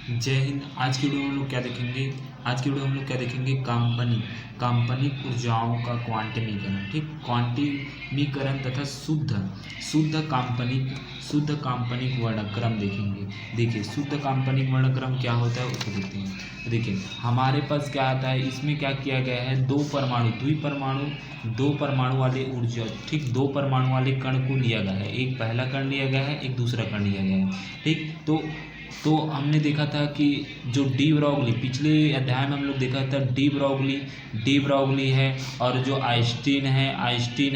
जय हिंद। आज की वीडियो में हम लोग क्या देखेंगे? आज की वीडियो में हम लोग क्या देखेंगे? काल्पनिक ऊर्जाओं का क्वांटमीकरण। ठीक, क्वांटमीकरण तथा शुद्ध काल्पनिक वर्णक्रम देखेंगे। देखिए, शुद्ध काल्पनिक वर्णक्रम क्या होता है उसको देखते हैं। तो देखिए, हमारे पास क्या आता है, इसमें क्या किया गया है, दो परमाणु वाले ऊर्जा, ठीक, दो परमाणु वाले कण को लिया गया है। एक पहला कण लिया गया है, एक दूसरा कण लिया गया है। ठीक, तो हमने देखा था कि जो डी ब्रॉगली, पिछले अध्याय में हम लोग देखा था डी ब्रॉगली है, और जो आइंस्टीन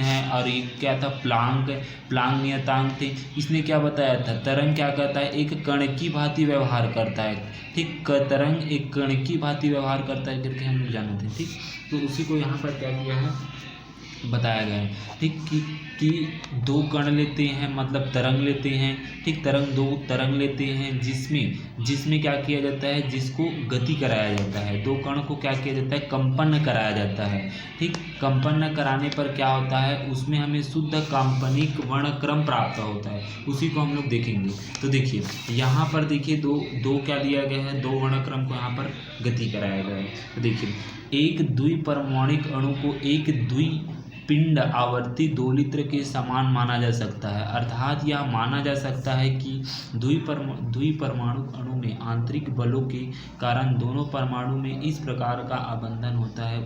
है, और ये क्या था, प्लांक नियतांक थे। इसने क्या बताया था, तरंग क्या करता है, एक कण की भांति व्यवहार करता है। ठीक, तरंग एक कण की भांति व्यवहार करता है करके हम लोग जानते हैं। ठीक, तो उसी को यहाँ पर क्या किया है, बताया गया है। ठीक, कि दो कण लेते हैं, मतलब तरंग लेते हैं। ठीक, दो तरंग लेते हैं, जिसमें क्या किया जाता है, जिसको गति कराया जाता है। दो कण को क्या किया जाता है, कंपन कराया जाता है। ठीक, कंपन कराने पर क्या होता है, उसमें हमें शुद्ध काल्पनिक वर्णक्रम प्राप्त होता है। उसी को हम लोग देखेंगे। तो देखिए, यहाँ पर देखिए दो क्या दिया गया है, दो वर्णक्रम को यहाँ पर गति कराया गया है। तो देखिए, एक द्विपरमाणुक अणु को एक पिंड आवर्ती दोलित्र के समान माना जा सकता है। अर्थात यह माना जा सकता है कि द्विपरमाणु अणु में आंतरिक बलों के कारण दोनों परमाणु में इस प्रकार का आबंधन होता है।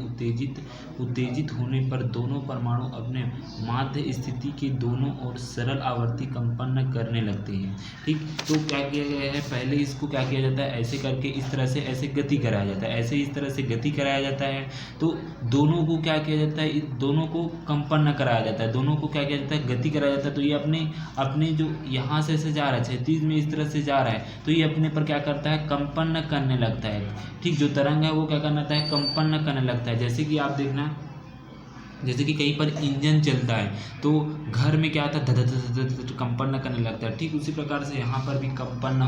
उत्तेजित होने पर दोनों परमाणु अपने माध्य स्थिति के दोनों ओर सरल आवर्ती कंपन करने लगते हैं। ठीक, तो क्या किया गया है, पहले इसको क्या किया जाता है, ऐसे करके इस तरह से ऐसे गति कराया जाता है, ऐसे इस तरह से गति कराया जाता है। तो दोनों को क्या किया जाता है, दोनों को कंपन कराया जाता है, दोनों को क्या किया जाता है, गति कराया जाता है। तो ये अपने जो यहाँ से ऐसे जा रहा है, क्षैतिज में इस तरह से जा रहा है, तो ये अपने पर क्या करता है, कंपन करने लगता है। ठीक, जो तरंग है वो क्या करना है, कंपन करने लगता है। जैसे कि आप देखना, जैसे कि कहीं पर इंजन चलता है तो घर में क्या आता है, धध धध धध कंपन करने लगता है। ठीक, उसी प्रकार से यहाँ पर भी कंपन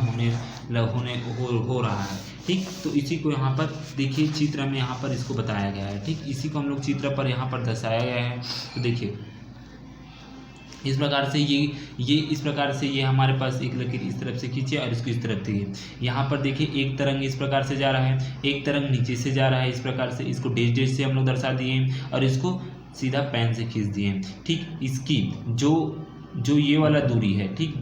हो रहा है। ठीक, तो इसी को यहाँ पर देखिए, चित्र में यहाँ पर इसको बताया गया है। ठीक, इसी को हम लोग चित्र पर यहाँ पर दर्शाया गया है। तो देखिए, इस प्रकार से इस प्रकार से ये हमारे पास एक लकीर इस तरफ से खींचे और इसको इस तरफ देखिए। यहाँ पर देखिए, एक तरंग इस प्रकार से जा रहा है, एक तरंग नीचे से जा रहा है। इस प्रकार से इसको डैश से हम लोग दर्शा दिए और इसको सीधा पेन से खींच दिए। ठीक, इसकी जो ये वाला दूरी है, ठीक,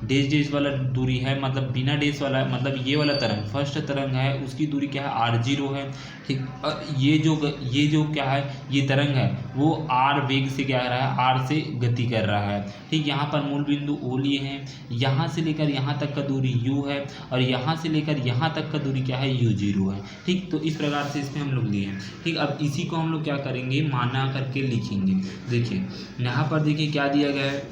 डैश वाला दूरी है, मतलब बिना डैश वाला, मतलब ये वाला तरंग, फर्स्ट तरंग है, उसकी दूरी क्या है, r0 है। ठीक, और ये जो क्या है, ये तरंग है, वो r वेग से क्या कर रहा है, r से गति कर रहा है। ठीक, यहाँ पर मूल बिंदु O लिए हैं, यहाँ से लेकर यहाँ तक का दूरी u है, और यहाँ से लेकर यहाँ तक का दूरी क्या है, u0 है। ठीक, तो इस प्रकार से इसमें हम लोग लिए हैं। ठीक, अब इसी को हम लोग क्या करेंगे, माना करके लिखेंगे। देखिए, यहाँ पर देखिए क्या दिया गया है,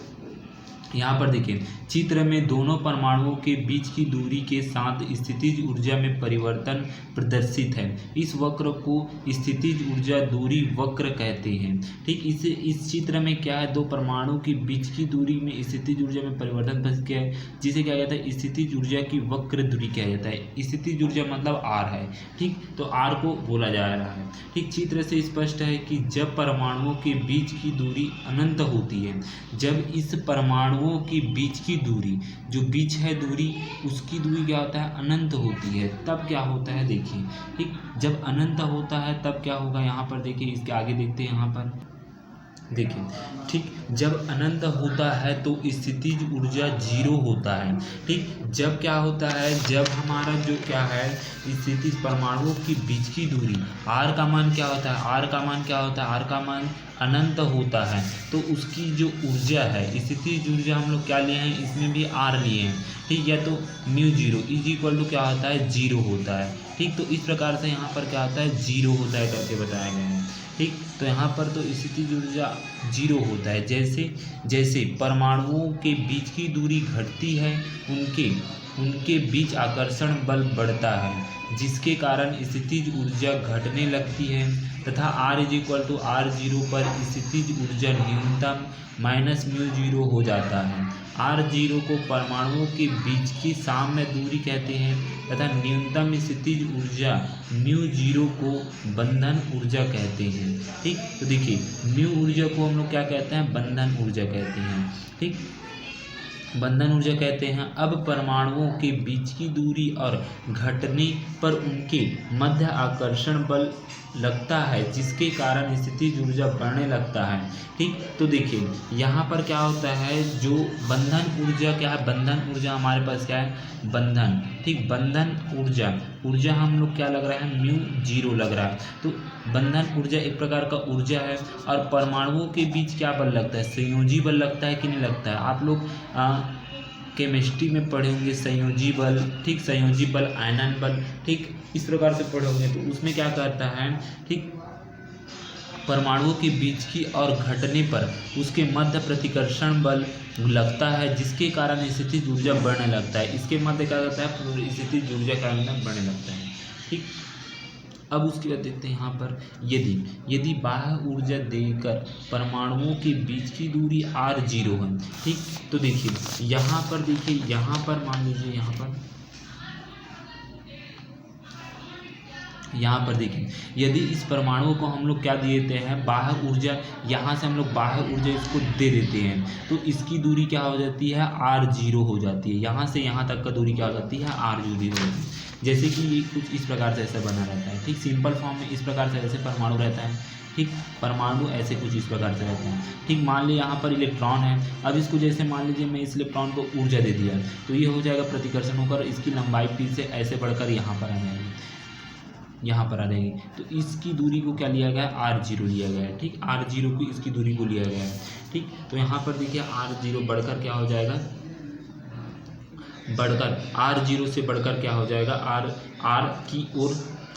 यहाँ पर देखिए, चित्र में दोनों परमाणुओं के बीच की दूरी के साथ स्थितिज ऊर्जा में परिवर्तन प्रदर्शित है। इस वक्र को स्थितिज ऊर्जा दूरी वक्र कहते हैं। ठीक, इस चित्र में क्या है, दो परमाणु के बीच की दूरी में स्थितिज ऊर्जा में परिवर्तन प्रदर्शित किया है, जिसे क्या कहता है, स्थितिज ऊर्जा की वक्र दूरी कहा जाता है। स्थितिज ऊर्जा मतलब r है। ठीक, तो r को बोला जा रहा है। ठीक, चित्र से स्पष्ट है कि जब परमाणुओं के बीच की दूरी अनंत होती है, जब इस परमाणुओं के बीच की दूरी, जो बीच है दूरी, उसकी दूरी क्या होता है, अनंत होती है, तब क्या होता है, देखिए। ठीक, जब अनंत होता है तब क्या होगा, यहाँ पर देखिए, इसके आगे देखते हैं, यहाँ पर देखिए। ठीक, जब अनंत होता है तो स्थितिज ऊर्जा 0 होता है। ठीक, जब क्या होता है, जब हमारा जो क्या है, स्थितिज परमाणुओं के बीच की दूरी, r का मान क्या होता है, r का मान क्या होता है, r का मान अनंत होता है, तो उसकी जो ऊर्जा है, स्थितिज ऊर्जा हम लोग क्या लिए हैं, इसमें भी r लिए हैं। ठीक, या तो μ0 इज इक्वल टू क्या होता है, 0 होता है। ठीक, तो इस प्रकार से यहाँ पर क्या होता है, 0 होता है करके बताया गया है। ठीक, तो यहाँ पर तो स्थितिज ऊर्जा 0 होता है। जैसे परमाणुओं के बीच की दूरी घटती है, उनके बीच आकर्षण बल बढ़ता है, जिसके कारण स्थितिज ऊर्जा घटने लगती है, तथा r = r0 पर स्थितिज ऊर्जा न्यूनतम -μ0 हो जाता है। r0 को परमाणुओं के बीच की साम्य दूरी कहते हैं, तथा न्यूनतम स्थितिज ऊर्जा μ0 को बंधन ऊर्जा कहते हैं। ठीक, तो देखिए, म्यू ऊर्जा को हम लोग क्या कहते हैं, बंधन ऊर्जा कहते हैं। ठीक, बंधन ऊर्जा कहते हैं। अब परमाणुओं के बीच की दूरी और घटने पर उनके मध्य आकर्षण बल लगता है, जिसके कारण स्थितिज ऊर्जा बढ़ने लगता है। ठीक, तो देखिए यहाँ पर क्या होता है, जो बंधन ऊर्जा क्या है, बंधन ऊर्जा हमारे पास क्या है, बंधन। ठीक, बंधन ऊर्जा हम लोग क्या लग रहा है, μ0 लग रहा है। तो बंधन ऊर्जा एक प्रकार का ऊर्जा है, और परमाणुओं के बीच क्या बल लगता है, संयोजी बल लगता है कि नहीं लगता है। आप लोग केमिस्ट्री में पढ़े होंगे संयोजी बल। ठीक, संयोजी बल, आयनन बल, ठीक इस प्रकार से पढ़े होंगे। तो उसमें क्या कहता है, ठीक परमाणुओं के बीच की और घटने पर उसके मध्य प्रतिकर्षण बल लगता है, जिसके कारण स्थितिज ऊर्जा बढ़ने लगता है। इसके मध्य क्या होता है, स्थितिज ऊर्जा का बढ़ने लगता है। ठीक, अब उसके बाद देखते हैं यहाँ पर, यदि बाह्य ऊर्जा देकर परमाणुओं के बीच की दूरी r0 है। ठीक, तो देखिए यहाँ पर, देखिए यहाँ पर मान लीजिए, यहाँ पर देखिए, यदि इस परमाणु को हम लोग क्या दे देते हैं, बाह्य ऊर्जा, यहाँ से हम लोग बाह्य ऊर्जा इसको दे देते हैं, तो इसकी दूरी क्या हो जाती है, r0 हो जाती है। यहाँ से यहाँ तक का दूरी क्या हो जाती है, r0 हो जाती है। जैसे कि ये कुछ इस प्रकार से ऐसा बना रहता है। ठीक, सिंपल फॉर्म में इस प्रकार से ऐसे परमाणु रहता है। ठीक, परमाणु ऐसे कुछ इस प्रकार से रहते हैं। ठीक, मान लीजिए यहाँ पर इलेक्ट्रॉन है। अब इसको जैसे मान लीजिए मैं इस इलेक्ट्रॉन को ऊर्जा दे दिया, तो ये हो जाएगा प्रतिकर्षण होकर इसकी लंबाई फिर से ऐसे बढ़कर यहाँ पर आ जाएगी, यहाँ पर आ जाएगी। तो इसकी दूरी को क्या लिया गया है, r0 लिया गया है। ठीक, r0 को इसकी दूरी को लिया गया है। ठीक, तो यहाँ पर देखिए r0 बढ़कर क्या हो जाएगा, बढ़कर r0 से बढ़कर क्या हो जाएगा,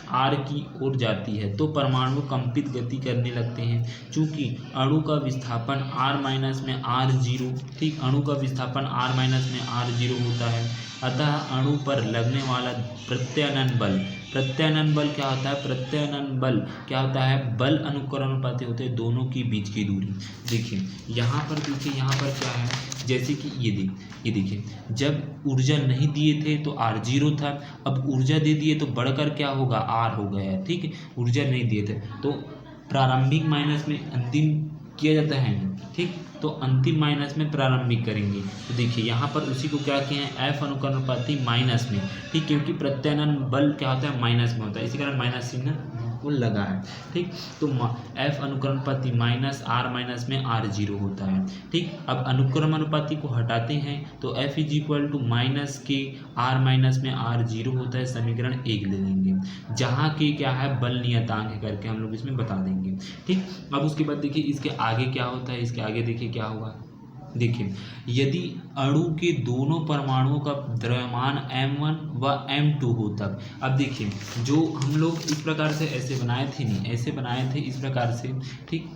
r की ओर जाती है, तो परमाणु कंपित गति करने लगते हैं। चूंकि अणु का विस्थापन r माइनस में r0, ठीक अणु का विस्थापन r माइनस में r0 होता है, अतः अणु पर लगने वाला प्रत्यानयन बल क्या होता है, प्रत्यानयन बल क्या होता है, बल अनुक्रमानुपाती होते हैं दोनों के बीच की दूरी। देखिए यहाँ पर, देखिए यहाँ पर क्या है, जैसे कि ये देखिए, जब ऊर्जा नहीं दिए थे तो r0 था, अब ऊर्जा दे दिए तो बढ़कर क्या होगा, r हो गया है। ठीक, ऊर्जा नहीं दिए थे तो प्रारंभिक माइनस में अंतिम किया जाता है। ठीक, तो अंतिम माइनस में प्रारंभिक करेंगे। तो देखिए यहाँ पर उसी को क्या किए हैं, F अनुक्रमानुपाती माइनस में। ठीक, क्योंकि प्रत्यानयन बल क्या होता है, माइनस में होता है, इसी कारण माइनस चिन्ह को लगा है। ठीक, तो F अनुक्रमानुपाती माइनस r माइनस में r0 होता है। ठीक, अब अनुक्रमानुपाती को हटाते हैं तो F is equal to minus K r minus में r0 होता है। समीकरण 1 ले लेंगे, जहाँ के क्या है, बल नियतांक है करके हम लोग इसमें बता देंगे। ठीक, अब उसके बाद देखिए इसके आगे क्या होता है, इसके आगे देखिए क्या होगा। देखिए यदि अणु के दोनों परमाणुओं का द्रव्यमान m1 व m2 हो तब, अब देखिए जो हम लोग इस प्रकार से ऐसे बनाए थे, नहीं ऐसे बनाए थे इस प्रकार से। ठीक,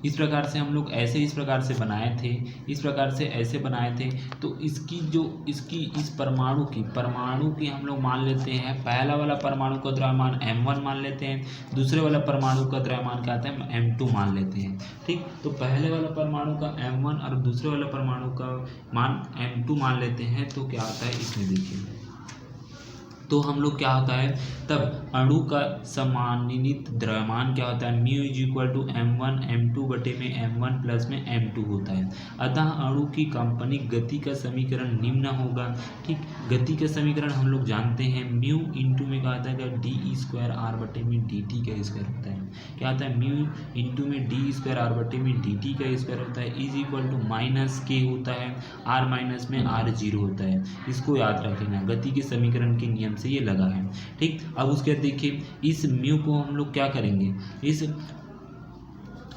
इस प्रकार से हम लोग ऐसे इस प्रकार से बनाए थे, इस प्रकार से ऐसे बनाए थे। तो इसकी जो इस परमाणु की हम लोग मान लेते हैं, पहला वाला परमाणु का द्रव्यमान m1 मान लेते हैं, दूसरे वाला परमाणु का द्रव्यमान क्या आता है, m2 मान लेते हैं। ठीक, तो पहले वाला परमाणु का m1 और दूसरे वाला परमाणु का मान m2 मान लेते हैं, तो क्या आता है इसमें देखिए, तो हम लोग क्या होता है, तब अणु का समान्वित द्रव्यमान क्या होता है, mu is equal to m1 m2 बटे में m1 प्लस में m2 होता है। अतः अणु की काल्पनिक गति का समीकरण निम्न होगा। ठीक, गति का समीकरण हम लोग जानते हैं, म्यू इंटू में क्या आता है, डी स्क्वायर आर बटे में डी टी का स्क्वायर होता है। क्या होता है, म्यू इंटू में डी स्क्वायर आर बटे में डी टी का स्क्वायर होता है, इज इक्वल टू माइनस के होता है, आर माइनस में r0 होता है। इसको याद रखना, गति के समीकरण के नियम से ये लगा है। ठीक, अब उसके बाद देखिए इस म्यू को हम लोग क्या करेंगे, इस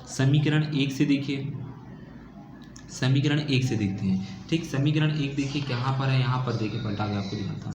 समीकरण 1 से देखिए, समीकरण 1 से देखते हैं। ठीक, समीकरण 1 देखिए कहाँ पर है, यहाँ पर देखिए पलटा के आपको दिखाता हूँ।